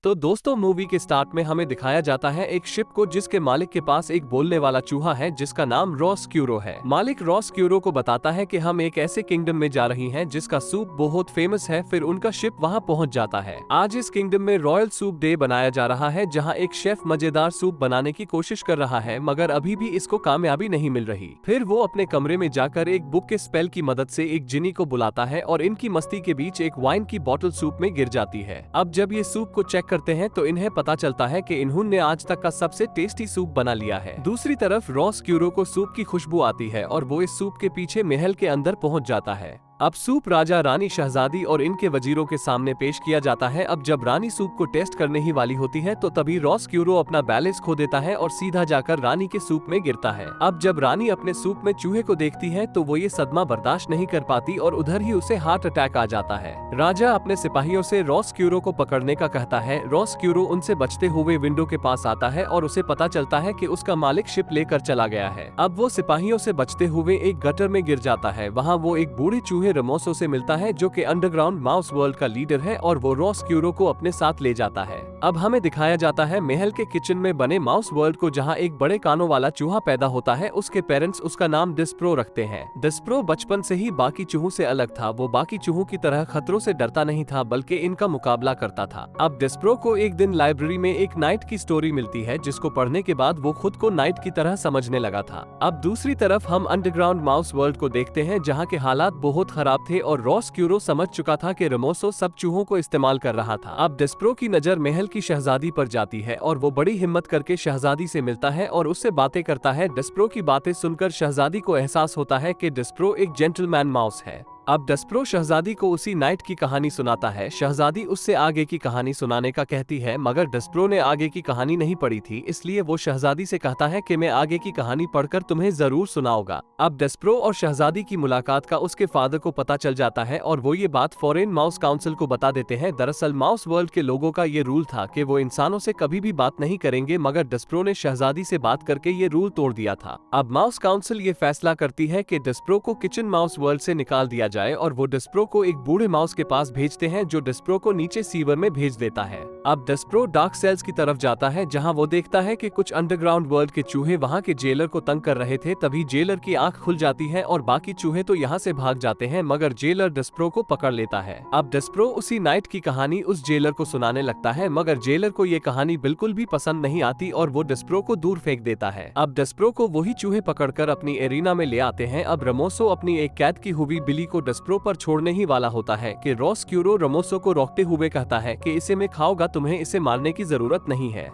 तो दोस्तों मूवी के स्टार्ट में हमें दिखाया जाता है एक शिप को जिसके मालिक के पास एक बोलने वाला चूहा है जिसका नाम रॉस क्यूरो है। मालिक रॉस क्यूरो को बताता है कि हम एक ऐसे किंगडम में जा रही हैं जिसका सूप बहुत फेमस है। फिर उनका शिप वहां पहुंच जाता है। आज इस किंगडम में रॉयल सूप डे बनाया जा रहा है जहां एक शेफ मजेदार सूप बनाने की कोशिश कर रहा है मगर अभी भी इसको कामयाबी नहीं मिल रही। फिर वो अपने कमरे में जाकर एक बुक के स्पेल की मदद से एक जिनी को बुलाता है और इनकी मस्ती के बीच एक वाइन की बोतल सूप में गिर जाती है। अब जब ये सूप को चेक करते हैं तो इन्हें पता चलता है कि इन्होंने आज तक का सबसे टेस्टी सूप बना लिया है। दूसरी तरफ रॉस क्यूरो को सूप की खुशबू आती है और वो इस सूप के पीछे महल के अंदर पहुंच जाता है। अब सूप राजा, रानी, शहजादी और इनके वजीरों के सामने पेश किया जाता है। अब जब रानी सूप को टेस्ट करने ही वाली होती है तो तभी रॉस क्यूरो अपना बैलेंस खो देता है और सीधा जाकर रानी के सूप में गिरता है। अब जब रानी अपने सूप में चूहे को देखती है तो वो ये सदमा बर्दाश्त नहीं कर पाती और उधर ही उसे हार्ट अटैक आ जाता है। राजा अपने सिपाहियों से रॉस क्यूरो को पकड़ने का कहता है। रॉस क्यूरो उनसे बचते हुए विंडो के पास आता है और उसे पता चलता है कि उसका मालिक शिप लेकर चला गया है। अब वो सिपाहियों से बचते हुए एक गटर में गिर जाता है। वहाँ वो एक बूढ़े चूहे रमोसो से मिलता है जो कि अंडरग्राउंड माउस वर्ल्ड का लीडर है और वो रॉस क्यूरो को अपने साथ ले जाता है। अब हमें दिखाया जाता है महल के किचन में बने माउस वर्ल्ड को जहां एक बड़े कानों वाला चूहा पैदा होता है। उसके पेरेंट्स उसका नाम डिस्प्रो रखते हैं। डिस्प्रो बचपन से ही बाकी चूहों से अलग था। वो बाकी चूहों की तरह खतरों से डरता नहीं था बल्कि इनका मुकाबला करता था। अब डिस्प्रो को एक दिन लाइब्रेरी में एक नाइट की स्टोरी मिलती है जिसको पढ़ने के बाद वो खुद को नाइट की तरह समझने लगा था। अब दूसरी तरफ हम अंडरग्राउंड माउस वर्ल्ड को देखते हैं जहाँ के हालात बहुत खराब थे और रॉस क्यूरो समझ चुका था कि रमोसो सब चूहों को इस्तेमाल कर रहा था। अब डिस्प्रो की नजर महल की शहजादी पर जाती है और वो बड़ी हिम्मत करके शहजादी से मिलता है और उससे बातें करता है। डिस्प्रो की बातें सुनकर शहजादी को एहसास होता है कि डिस्प्रो एक जेंटलमैन माउस है। अब डिस्प्रो शहजादी को उसी नाइट की कहानी सुनाता है। शहजादी उससे आगे की कहानी सुनाने का कहती है मगर डिस्प्रो ने आगे की कहानी नहीं पढ़ी थी, इसलिए वो शहजादी से कहता है कि मैं आगे की कहानी पढ़कर तुम्हें जरूर सुनाऊंगा। अब डिस्प्रो और शहजादी की मुलाकात का उसके फादर को पता चल जाता है और वो ये बात फॉरेन माउस काउंसिल को बता देते हैं। दरअसल माउस वर्ल्ड के लोगों का ये रूल था कि वो इंसानों से कभी भी बात नहीं करेंगे मगर डिस्प्रो ने शहजादी से बात करके ये रूल तोड़ दिया था। अब माउस काउंसिल ये फैसला करती है कि डिस्प्रो को किचन माउस वर्ल्ड से निकाल दिया जाए और वो डिस्प्रो को एक बूढ़े माउस के पास भेजते हैं जो डिस्प्रो को नीचे सीवर में भेज देता है। अब डिस्प्रो डार्क सेल्स की तरफ जाता है जहां वो देखता है कि कुछ अंडरग्राउंड वर्ल्ड के चूहे वहां के जेलर को तंग कर रहे थे। तभी जेलर की आंख खुल जाती है और बाकी चूहे तो यहां से भाग जाते हैं मगर जेलर डिस्प्रो को पकड़ लेता है। अब डिस्प्रो उसी नाइट की कहानी उस जेलर को सुनाने लगता है मगर जेलर को ये कहानी बिल्कुल भी पसंद नहीं आती और वो डिस्प्रो को दूर फेंक देता है। अब डिस्प्रो को वही चूहे पकड़कर अपनी एरिना में ले आते हैं। अब रमोसो अपनी एक कैद की हुई बिली को डिस्प्रो पर छोड़ने ही वाला होता है कि रॉस क्यूरो रमोसो को रोकते हुए कहता है कि इसे मैं खाऊंगा, तुम्हें इसे मारने की जरूरत नहीं है।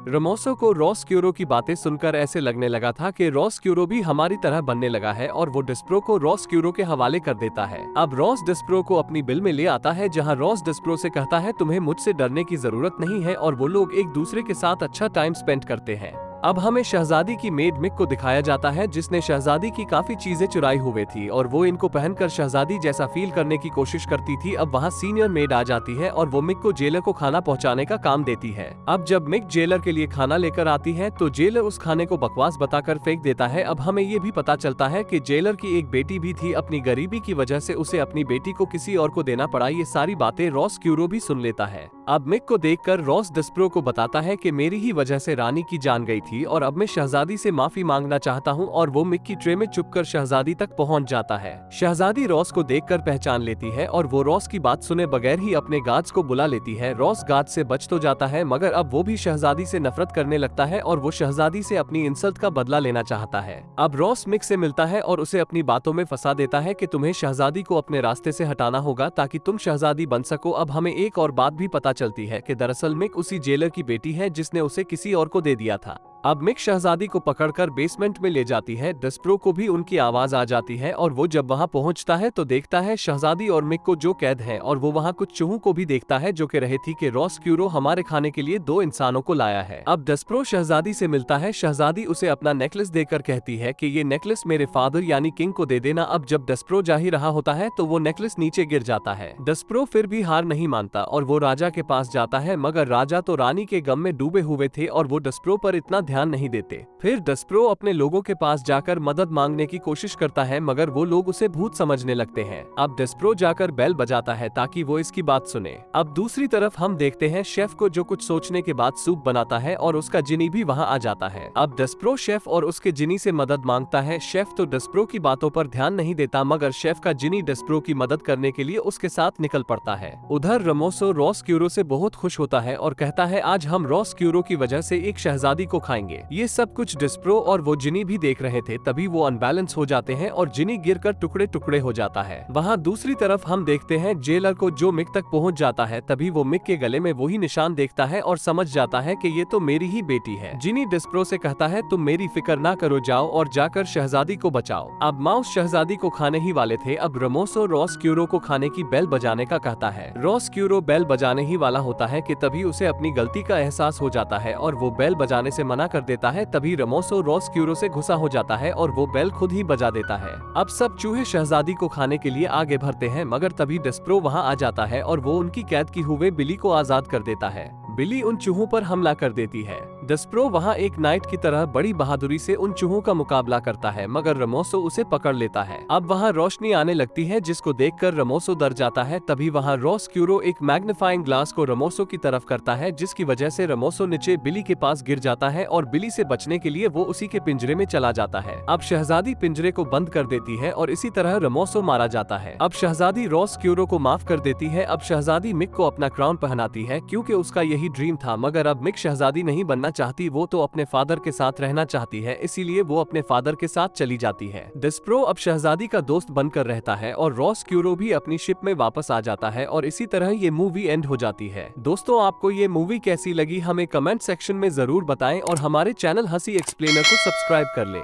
रमोसो को रॉस क्यूरो की बातें सुनकर ऐसे लगने लगा था कि रॉस क्यूरो भी हमारी तरह बनने लगा है और वो डिस्प्रो को रॉस क्यूरो के हवाले कर देता है। अब रॉस डिस्प्रो को अपनी बिल में ले आता है जहां रॉस डिस्प्रो से कहता है तुम्हें मुझसे डरने की जरूरत नहीं है और वो लोग एक दूसरे के साथ अच्छा टाइम स्पेंड करते हैं। अब हमें शहजादी की मेड मिक को दिखाया जाता है जिसने शहजादी की काफी चीजें चुराई हुई थी और वो इनको पहनकर शहजादी जैसा फील करने की कोशिश करती थी। अब वहाँ सीनियर मेड आ जाती है और वो मिक को जेलर को खाना पहुँचाने का काम देती है। अब जब मिक जेलर के लिए खाना लेकर आती है तो जेलर उस खाने को बकवास बताकर फेंक देता है। अब हमें ये भी पता चलता है कि जेलर की एक बेटी भी थी, अपनी गरीबी की वजह से उसे अपनी बेटी को किसी और को देना पड़ा। ये सारी बातें रॉस क्यूरो भी सुन लेता है। अब मिक को देखकर रॉस डिस्प्रो को बताता है कि मेरी ही वजह से रानी की जान गई थी और अब मैं शहजादी से माफी मांगना चाहता हूं और वो मिक की ट्रे में चुपकर शहजादी तक पहुंच जाता है। शहजादी रॉस को देखकर पहचान लेती है और वो रॉस की बात सुने बगैर ही अपने गार्ड्स को बुला लेती है। रॉस गार्ड से बच तो जाता है मगर अब वो भी शहजादी से नफरत करने लगता है और वो शहजादी से अपनी इंसल्ट का बदला लेना चाहता है। अब रॉस मिक से मिलता है और उसे अपनी बातों में फंसा देता है कि तुम्हें शहजादी को अपने रास्ते से हटाना होगा ताकि तुम शहजादी बन सको। अब हमें एक और बात भी पता चलती है कि दरअसल मिक उसी जेलर की बेटी है जिसने उसे किसी और को दे दिया था। अब मिक शहजादी को पकड़कर बेसमेंट में ले जाती है। डिस्प्रो को भी उनकी आवाज आ जाती है और वो जब वहां पहुंचता है तो देखता है शहजादी और मिक को जो कैद है और वो वहां कुछ चूहों को भी देखता है जो कह रहे थी कि रॉस क्यूरो हमारे खाने के लिए 2 इंसानों को लाया है। अब डिस्प्रो शहजादी से मिलता है। शहजादी उसे अपना नेकलेस देकर कहती है कि ये नेकलेस मेरे फादर यानी किंग को दे देना। अब जब डिस्प्रो जा ही रहा होता है तो वो नेकलेस नीचे गिर जाता है। डिस्प्रो फिर भी हार नहीं मानता और वो राजा के पास जाता है मगर राजा तो रानी के गम में डूबे हुए थे और वो डिस्प्रो पर इतना ध्यान नहीं देते। फिर डेस्प्रो अपने लोगों के पास जाकर मदद मांगने की कोशिश करता है मगर वो लोग उसे भूत समझने लगते हैं। अब डेस्प्रो जाकर बेल बजाता है ताकि वो इसकी बात सुने। अब दूसरी तरफ हम देखते हैं शेफ को जो कुछ सोचने के बाद सूप बनाता है और उसका जिनी भी वहाँ आ जाता है। अब डेस्प्रो शेफ और उसके जिनी से मदद मांगता है। शेफ तो डेस्प्रो की बातों पर ध्यान नहीं देता मगर शेफ का जिनी डेस्प्रो की मदद करने के लिए उसके साथ निकल पड़ता है। उधर रमोसो रॉसक्यूरो से बहुत खुश होता है और कहता है आज हम रॉसक्यूरो की वजह से एक शहजादी को खाएंगे। ये सब कुछ डेस्प्रो और वो जिनी भी देख रहे थे। तभी वो अनबैलेंस हो जाते हैं और जिनी गिरकर टुकड़े टुकड़े हो जाता है। वहाँ दूसरी तरफ हम देखते हैं जेलर को जो मिक तक पहुँच जाता है। तभी वो मिक के गले में वही निशान देखता है और समझ जाता है कि ये तो मेरी ही बेटी है। जिनी डेस्प्रो से कहता है तुम मेरी फिक्र ना करो, जाओ और जाकर शहजादी को बचाओ। अब माउस शहजादी को खाने ही वाले थे। अब रमोसो रॉसक्यूरो को खाने की बेल बजाने का कहता है। रॉसक्यूरो बेल बजाने ही वाला होता है कि तभी उसे अपनी गलती का एहसास हो जाता है और वो बेल बजाने से मना कर देता है। तभी रमोसो रॉसक्यूरो से गुस्सा हो जाता है और वो बेल खुद ही बजा देता है। अब सब चूहे शहजादी को खाने के लिए आगे बढ़ते हैं मगर तभी डेस्प्रो वहां आ जाता है और वो उनकी कैद की हुए बिली को आजाद कर देता है। बिली उन चूहों पर हमला कर देती है। डेस्प्रो वहां एक नाइट की तरह बड़ी बहादुरी से उन चूहों का मुकाबला करता है मगर रमोसो उसे पकड़ लेता है। अब वहां रोशनी आने लगती है जिसको देखकर रमोसो डर जाता है। तभी वहां रॉसक्यूरो एक मैग्नीफाइंग ग्लास को रमोसो की तरफ करता है जिसकी वजह से रमोसो नीचे बिली के पास गिर जाता है और बिली से बचने के लिए वो उसी के पिंजरे में चला जाता है। अब शहजादी पिंजरे को बंद कर देती है और इसी तरह रमोसो मारा जाता है। अब शहजादी रॉसक्यूरो को माफ कर देती है। अब शहजादी मिक को अपना क्राउन पहनाती है क्योंकि उसका यही ड्रीम था मगर अब मिक शहजादी नहीं बनना चाहती। वो तो अपने फादर के साथ रहना चाहती है, इसीलिए वो अपने फादर के साथ चली जाती है। डेस्प्रो अब शहजादी का दोस्त बनकर रहता है और रॉसक्यूरो भी अपनी शिप में वापस आ जाता है और इसी तरह ये मूवी एंड हो जाती है। दोस्तों आपको ये मूवी कैसी लगी हमें कमेंट सेक्शन में जरूर बताएं और हमारे चैनल हंसी एक्सप्लेनर को सब्सक्राइब कर लें।